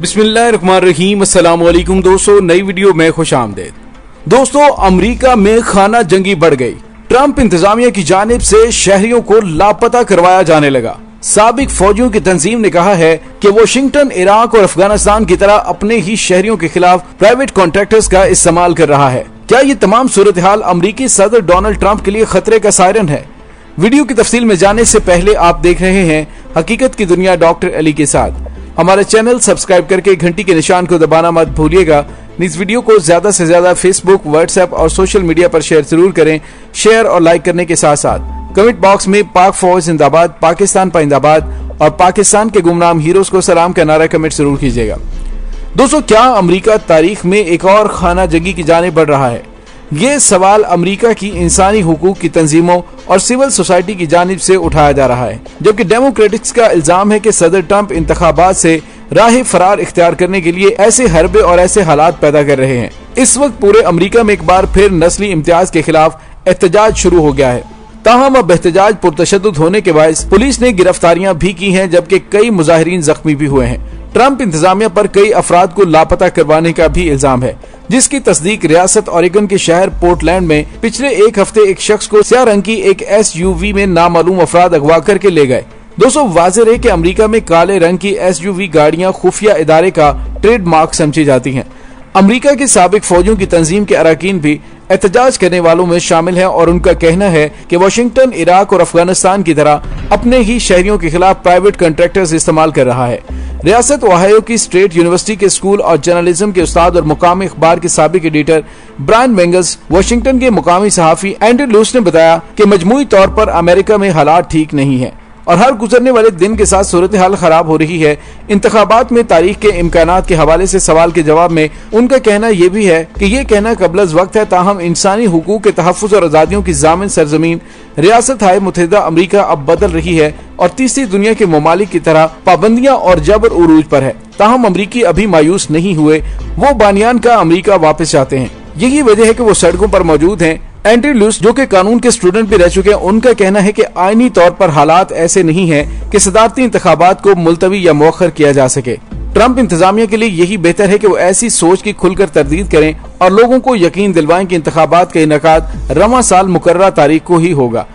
बिस्मिल्लाहिर्रहमानिर्रहीम। अस्सलाम वालेकुम दोस्तों, नई वीडियो में खुश आमदेद। दोस्तों, अमेरिका में खाना जंगी बढ़ गई। ट्रंप इंतजामिया की जानिब से शहरियों को लापता करवाया जाने लगा। साबिक फौजियों की तंजीम ने कहा है कि वाशिंगटन इराक और अफगानिस्तान की तरह अपने ही शहरियों के खिलाफ प्राइवेट कॉन्ट्रैक्टर्स का इस्तेमाल कर रहा है। क्या ये तमाम सूरत हाल अमरीकी सदर डोनाल्ड ट्रंप के लिए खतरे का सायरन है? वीडियो की तफसील में जाने से पहले आप देख रहे हैं हकीकत की दुनिया डॉक्टर अली के साथ। हमारे चैनल सब्सक्राइब करके घंटी के निशान को दबाना मत भूलिएगा। इस वीडियो को ज्यादा से ज्यादा फेसबुक, व्हाट्सएप और सोशल मीडिया पर शेयर जरूर करें। शेयर और लाइक करने के साथ साथ कमेंट बॉक्स में पाक फौज जिंदाबाद, पाकिस्तान पाइंदाबाद और पाकिस्तान के गुमनाम हीरोज को सलाम का नारा कमेंट जरूर कीजिएगा। दोस्तों, क्या अमेरिका तारीख में एक और खाना जंगी की जानिब बढ़ रहा है? ये सवाल अमेरिका की इंसानी हुकूक की तंजीमों और सिविल सोसाइटी की जानिब से उठाया जा रहा है, जबकि डेमोक्रेटिक्स का इल्जाम है कि सदर ट्रंप इंतखाबात से राह फरार इख्तियार करने के लिए ऐसे हरबे और ऐसे हालात पैदा कर रहे हैं। इस वक्त पूरे अमेरिका में एक बार फिर नस्ली इम्तियाज के खिलाफ एहतजाज शुरू हो गया है। ताहम अब एहतजाज पुरतशद्दुद होने के बायस पुलिस ने गिरफ्तारियां भी की हैं, जबकि कई मुजाहिरीन जख्मी भी हुए हैं। ट्रंप इंतजामिया पर कई अफराद को लापता करवाने का भी इल्जाम है, जिसकी तस्दीक रियासत ओरेगन के शहर पोर्टलैंड में पिछले एक हफ्ते एक शख्स को स्याह रंग की एक SUV में नामालूम अफराद अगवा करके ले गए। दोस्तों, वाज़ेह है कि अमेरिका में काले रंग की SUV गाड़ियां खुफिया इदारे का ट्रेडमार्क समझी जाती हैं। अमेरिका के साबिक फौजियों की तंजीम के अरकान भी एहतजाज करने वालों में शामिल हैं और उनका कहना है कि वाशिंगटन इराक और अफगानिस्तान की तरह अपने ही शहरियों के खिलाफ प्राइवेट कॉन्ट्रैक्टर्स इस्तेमाल कर रहा है। रियासत ओहायो की स्टेट यूनिवर्सिटी के स्कूल और जर्नलिज्म के उस्ताद और मुकामी अखबार के साबिक एडिटर ब्रायन वेंगल्स, वाशिंगटन के मुकामी सहाफी एंड्रू लूस ने बताया कि मजमूई तौर पर अमेरिका में हालात ठीक नहीं है और हर गुजरने वाले दिन के साथ सूरत हाल खराब हो रही है। इंतखाबात में तारीख के इम्कानात के हवाले से सवाल के जवाब में उनका कहना यह भी है कि ये कहना कबल वक्त है, ताहम इंसानी हुकूक के तहफ़्फ़ुज़ और आज़ादियों की जामिन सरजमीन रियासत हाय मुत्तहिदा अमरीका अब बदल रही है और तीसरी दुनिया के ममालिक की तरह पाबंदियां और जबर उरूज पर है। ताहम अमरीकी अभी मायूस नहीं हुए, वो बानियान का अमरीका वापस चाहते हैं। यही वजह है कि वो सड़कों पर मौजूद हैं। एंड्रू लूस, जो कि कानून के स्टूडेंट भी रह चुके हैं, उनका कहना है कि आईनी तौर पर हालात ऐसे नहीं हैं कि सदारती इंतखाबात को मुलतवी या मौखर किया जा सके। ट्रंप इंतजामिया के लिए यही बेहतर है कि वो ऐसी सोच की खुलकर तरदीद करें और लोगों को यकीन दिलवाएं कि इंतखाबात का इनेकाद रवां साल मुकर्ररा तारीख को ही होगा।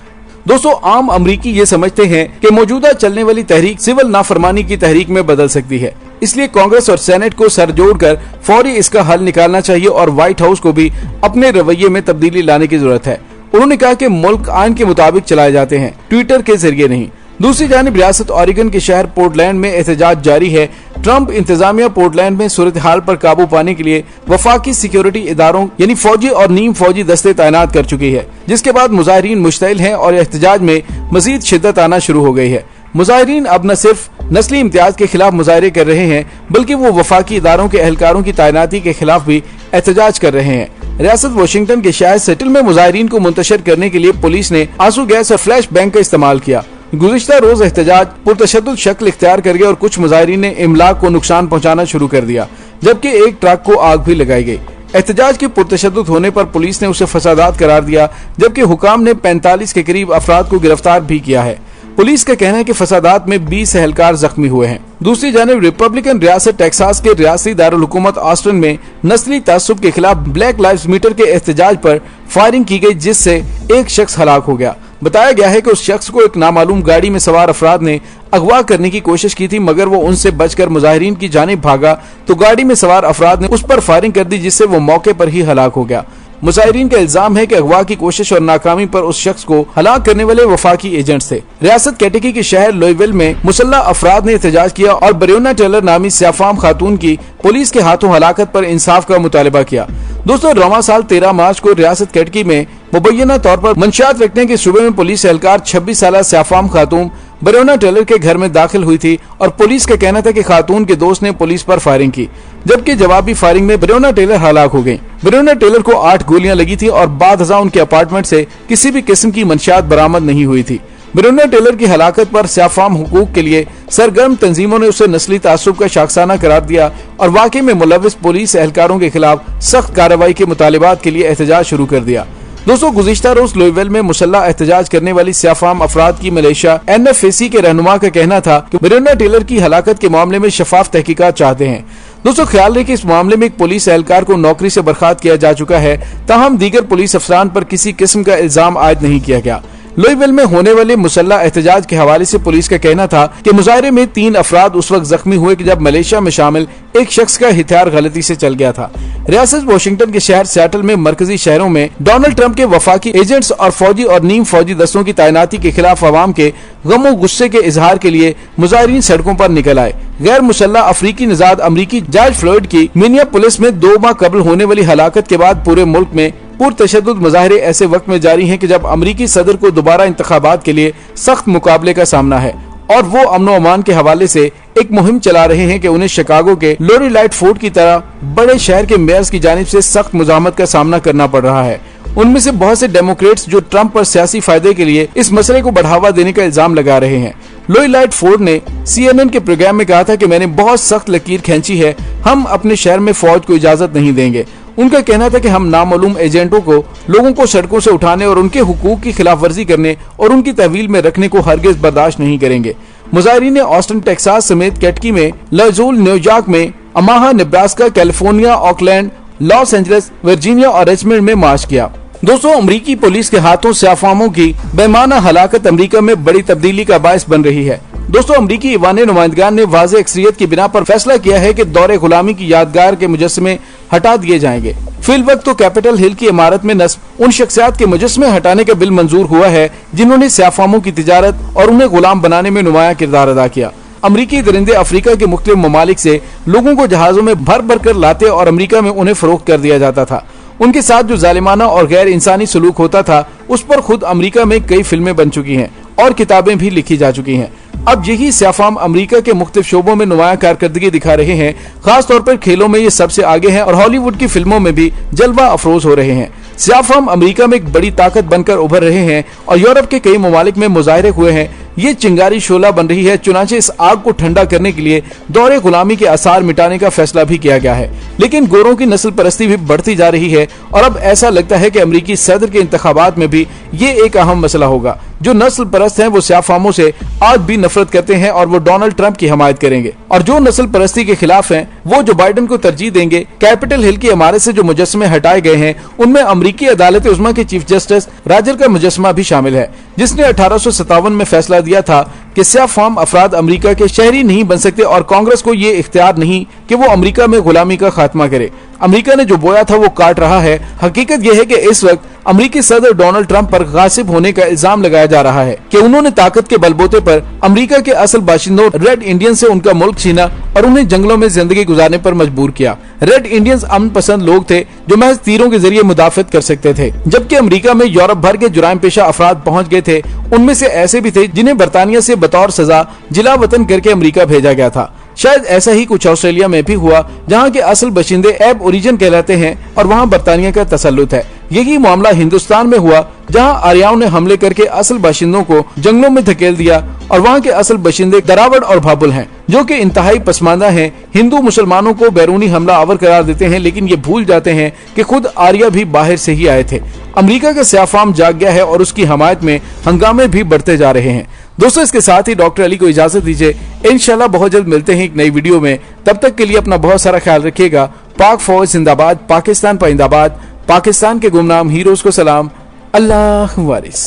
दोस्तों, आम अमरीकी ये समझते हैं कि मौजूदा चलने वाली तहरीक सिविल नाफरमानी की तहरीक में बदल सकती है, इसलिए कांग्रेस और सेनेट को सर जोड़कर फौरी इसका हल निकालना चाहिए और व्हाइट हाउस को भी अपने रवैये में तब्दीली लाने की जरूरत है। उन्होंने कहा कि मुल्क आइन के मुताबिक चलाए जाते हैं, ट्विटर के जरिए नहीं। दूसरी जानिब रियासत ओरेगन के शहर पोर्टलैंड में एहतजाज जारी है। ट्रंप इंतजामिया पोर्टलैंड में सूरत हाल पर काबू पाने के लिए वफाकी सिक्योरिटी इदारों यानी फौजी और नीम फौजी दस्ते तैनात कर चुकी है, जिसके बाद मुजाहिरीन मुश्तइल हैं और एहतजाज में मजीद शिद्दत आना शुरू हो गई है। मुजाहिरीन अब न सिर्फ नस्ली इम्तियाज के खिलाफ मुजाहरे कर रहे हैं, बल्कि वो वफाकी इदारों के एहलकारों की तैनाती के खिलाफ भी एहतजाज कर रहे हैं। रियासत वाशिंगटन के शहर सेटल में मुजाहिरीन को मुंतशिर करने के लिए पुलिस ने आंसू गैस और फ्लैश बैंक का इस्तेमाल किया। गुज़िश्ता रोज एहतजाज पुरतशद्दुद शक्ल इख्तियार कर गया और कुछ मुजाहिरीन ने इमलाक को नुकसान पहुंचाना शुरू कर दिया, जबकि एक ट्रक को आग भी लगाई गई। एहतजाज के पुरतशद्दुद होने पर पुलिस ने उसे फसादात करार दिया, जबकि हुकाम ने 45 के करीब अफराद को गिरफ्तार भी किया है। पुलिस का कहना है कि फसादात में 20 एहलकार जख्मी हुए हैं। दूसरी जानिब रिपब्लिकन रियासत टेक्सास के रियासी दारुल हुकूमत ऑस्टिन में नस्ली तासुब के खिलाफ ब्लैक लाइव्स मैटर के एहतजाज पर फायरिंग की गई, जिससे एक शख्स हलाक हो गया। बताया गया है कि उस शख्स को एक नामालूम गाड़ी में सवार अफराद ने अगवा करने की कोशिश की थी, मगर वो उनसे बचकर मुजाहिरीन की जानिब भागा तो गाड़ी में सवार अफराद ने उस पर फायरिंग कर दी, जिससे वो मौके पर ही हलाक हो गया। मुजाहिरीन का इल्जाम है कि अगवा की कोशिश और नाकामी पर उस शख्स को हलाक करने वाले वफाकी एजेंट थे। रियासत कैटेकी के शहर लुइविल में मुसल्लह अफराद ने एहतजाज किया और ब्रेयोना टेलर नामी स्याफाम खातून की पुलिस के हाथों हलाकत पर इंसाफ का मुतालबा किया। दोस्तों, रवां साल 13 मार्च को रियासत कैटेकी में मुबैना तौर पर मंशियात रखने के सूबे में पुलिस एहलकार 26 साल स्याफाम खातून ब्रेयोना टेलर के घर में दाखिल हुई थी और पुलिस का कहना था कि खातून के दोस्त ने पुलिस पर फायरिंग की, जबकि जवाबी फायरिंग में ब्रेयोना टेलर हलाक हो गई। ब्रेयोना टेलर को 8 गोलियां लगी थी और बाद उनके अपार्टमेंट से किसी भी किस्म की मंशियात बरामद नहीं हुई थी। ब्रेयोना टेलर की हलाकत पर स्याफाम हुकूक के लिए सरगर्म तंजीमों ने उसे नस्ली तासुब का शाखसाना करार दिया और वाकई में मुलविस पुलिस एहलकारों के खिलाफ सख्त कार्रवाई के मुतालिबात के लिए एहतजाज शुरू कर दिया। दोस्तों, गुज़िश्ता रोज लुइविल में मुसल्लह एहतजाज करने वाली स्याफाम अफराद की मलेशिया NFAC के रहनुमा का कहना था कि ब्रेंडा टेलर की हलाकत के मामले में शफाफ तहकीकात चाहते हैं। दोस्तों, ख्याल रहे कि इस मामले में एक पुलिस एहलकार को नौकरी से बर्खास्त किया जा चुका है, ताहम दीगर पुलिस अफसरान पर किसी किस्म का इल्जाम आयद नहीं किया गया। लुइविल में होने वाले मुसल्लह एहतजाज के हवाले से पुलिस का कहना था कि मुजाहरे में 3 अफराद उस वक्त जख्मी हुए कि जब मलेशिया में शामिल एक शख्स का हथियार गलती से चल गया था। रियासत वाशिंगटन के शहर सियाटल में मरकजी शहरों में डोनाल्ड ट्रंप के वफाकी एजेंट्स और फौजी और नीम फौजी दस्तों की तैनाती के खिलाफ अवाम के गम गुस्से के इजहार के लिए मुजाहिरीन सड़कों पर निकल आए। गैर मुसल्लह अफ्रीकी निजाद अमरीकी जॉर्ज फ्लॉयड की मिनियापोलिस में 2 माह कबल होने वाली हलाकत के बाद पूरे मुल्क में पुरतशद्दुद मुजाहरे ऐसे वक्त में जारी हैं कि जब अमरीकी सदर को दोबारा इंतखाबात के लिए सख्त मुकाबले का सामना है और वो अमन व अमान के हवाले से एक मुहिम चला रहे हैं कि उन्हें शिकागो के लोरी लाइट फोर्ट की तरह बड़े शहर के मेयर्स की जानिब से सख्त मुजाहमत का सामना करना पड़ रहा है। उनमें से बहुत से डेमोक्रेट्स जो ट्रंप पर सियासी फायदे के लिए इस मसले को बढ़ावा देने का इल्जाम लगा रहे हैं। लोरी लाइट फोर्ट ने CNN के प्रोग्राम में कहा था कि मैंने बहुत सख्त लकीर खींची है, हम अपने शहर में फौज को इजाजत नहीं देंगे। उनका कहना था कि हम नामालूम एजेंटों को लोगों को सड़कों से उठाने और उनके हुकूक की खिलाफ वर्जी करने और उनकी तहवील में रखने को हरगिज बर्दाश्त नहीं करेंगे। मुजाहिरीन ने ऑस्टिन टेक्सास समेत कैटकी में, लजूल न्यूयॉर्क में, Omaha Nebraska, California, Oakland, Los Angeles, Virginia और रिचमंड में मार्च किया। दोस्तों, अमरीकी पुलिस के हाथों स्याफामों की बेमाना हलाकत अमरीका में बड़ी तब्दीली का बायस बन रही है। दोस्तों, अमरीकी ईवान नुमाइंदगान ने वाज़ेह अक्सरियत की बिना पर फैसला किया है कि दौरे गुलामी की यादगार के मुजस्समे हटा दिए जाएंगे। फिल वक्त तो कैपिटल हिल की इमारत में नस्ब उन शख्सियात के मुजस्समे हटाने का बिल मंजूर हुआ है जिन्होंने स्याफामों की तिजारत और उन्हें गुलाम बनाने में नुमाया किरदार अदा किया। अमरीकी दरिंदे अफ्रीका के मुख्तलिफ ममालिक से लोगों को जहाजों में भर भर कर लाते और अमरीका में उन्हें फरोख्त कर दिया जाता था। उनके साथ जो जालिमाना और गैर इंसानी सलूक होता था उस पर खुद अमरीका में कई फिल्में बन चुकी हैं और किताबें भी लिखी जा चुकी हैं। अब यही स्याफाम अमरीका के मुख्तलिफ शोबों में नुमाया कारकर्दगी दिखा रहे हैं। खास तौर पर खेलों में ये सबसे आगे हैं और हॉलीवुड की फिल्मों में भी जलवा अफरोज हो रहे हैं। स्याफाम अमरीका में एक बड़ी ताकत बनकर उभर रहे हैं और यूरोप के कई ममालिक में मुजाहरे हुए हैं। ये चिंगारी शोला बन रही है, चुनाचे इस आग को ठंडा करने के लिए दौरे गुलामी के आसार मिटाने का फैसला भी किया गया है। लेकिन गोरों की नस्ल परस्ती भी बढ़ती जा रही है और अब ऐसा लगता है कि अमरीकी सदर के इंतखाबात में भी ये एक अहम मसला होगा। जो नस्ल परस्त हैं वो स्याफामों से आज भी नफरत करते हैं और वो डोनाल्ड ट्रंप की हमायत करेंगे, और जो नस्ल परस्ती के खिलाफ हैं वो जो बाइडेन को तरजीह देंगे। कैपिटल हिल की इमारत से जो मुजस्समे हटाए गए हैं उनमें अमरीकी अदालत उज़्मा के चीफ जस्टिस राजर का मुजस्समा भी शामिल है, जिसने 1857 में फैसला दिया था कि स्याफाम अफराद अमरीका के शहरी नहीं बन सकते और कांग्रेस को ये इख्तियार नहीं कि वो अमरीका में गुलामी का खात्मा करे। अमरीका ने जो बोया था वो काट रहा है। हकीकत यह है कि इस वक्त अमरीकी सदर डोनाल्ड ट्रंप पर गासिब होने का इल्जाम लगाया जा रहा है कि उन्होंने ताकत के बलबूते पर अमरीका के असल बाशिंदों रेड इंडियन से उनका मुल्क छीना और उन्हें जंगलों में जिंदगी गुजारने पर मजबूर किया। रेड इंडियंस अमन पसंद लोग थे जो महज तीरों के जरिए मुदाफत कर सकते थे, जबकि अमरीका में यूरोप भर के जुराइम पेशा अफराद पहुंच गए थे। उनमें से ऐसे भी थे जिन्हें बरतानिया से बतौर सजा जिला वतन करके अमरीका भेजा गया था। शायद ऐसा ही कुछ ऑस्ट्रेलिया में भी हुआ, जहां के असल बशिंदे एब ओरिजिन कहलाते हैं और वहां बरतानिया का तसल्लुत है। यही मामला हिंदुस्तान में हुआ, जहां आर्याओं ने हमले करके असल बाशिंदों को जंगलों में धकेल दिया और वहां के असल बशिंदे दरावड़ और भाबुल हैं, जो कि इंतहाई पसमानदा हैं। हिंदू मुसलमानों को बैरूनी हमला आवर करार देते हैं, लेकिन ये भूल जाते हैं कि खुद आर्या भी बाहर से ही आए थे। अमरीका का स्याफाम जाग गया है और उसकी हमायत में हंगामे भी बढ़ते जा रहे हैं। दोस्तों, इसके साथ ही डॉक्टर अली को इजाजत दीजिए। इंशाल्लाह बहुत जल्द मिलते हैं एक नई वीडियो में। तब तक के लिए अपना बहुत सारा ख्याल रखिएगा। पाक फौज जिंदाबाद, पाकिस्तान पाइंदाबाद, पाकिस्तान के गुमनाम हीरोज को सलाम। अल्लाह वारिस।